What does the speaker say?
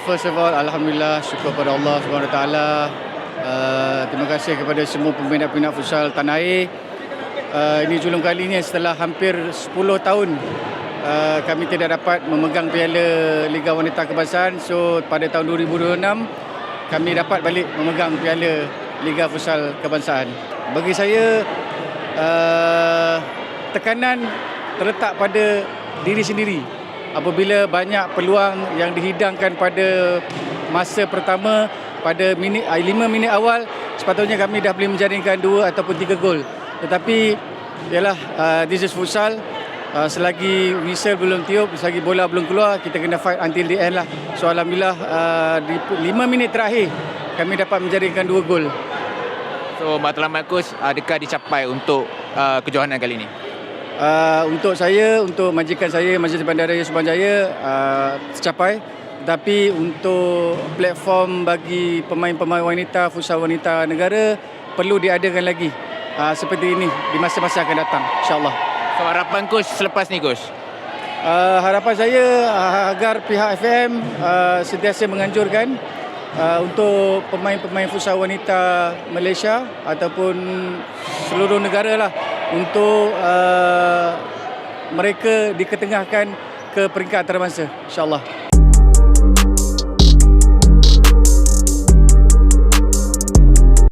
First of all, Alhamdulillah, syukur pada Allah SWT. Terima kasih kepada semua peminat-peminat futsal tanah air. Ini julung kalinya setelah hampir 10 tahun kami tidak dapat memegang piala Liga Wanita Kebangsaan. So pada tahun 2026 kami dapat balik memegang piala Liga Futsal Kebangsaan. Bagi saya, tekanan terletak pada diri sendiri. Apabila banyak peluang yang dihidangkan pada masa pertama, pada 5 minit awal, sepatutnya kami dah boleh menjaringkan 2 ataupun 3 gol. Tetapi ialah this is futsal. Selagi whistle belum tiup, selagi bola belum keluar, kita kena fight until the end lah. So Alhamdulillah, di 5 minit terakhir kami dapat menjaringkan 2 gol. So matlamat coach, adakah dicapai untuk kejohanan kali ini? Untuk saya, untuk majikan saya, Majlis Bandaraya Subang Jaya, tercapai. Tetapi untuk platform bagi pemain-pemain wanita, futsal wanita negara, perlu diadakan lagi seperti ini di masa-masa akan datang, insyaAllah. So harapan coach selepas ni coach? Harapan saya agar pihak FM sentiasa menganjurkan untuk pemain-pemain futsal wanita Malaysia ataupun seluruh negara lah, untuk mereka diketengahkan ke peringkat antarabangsa, insyaAllah.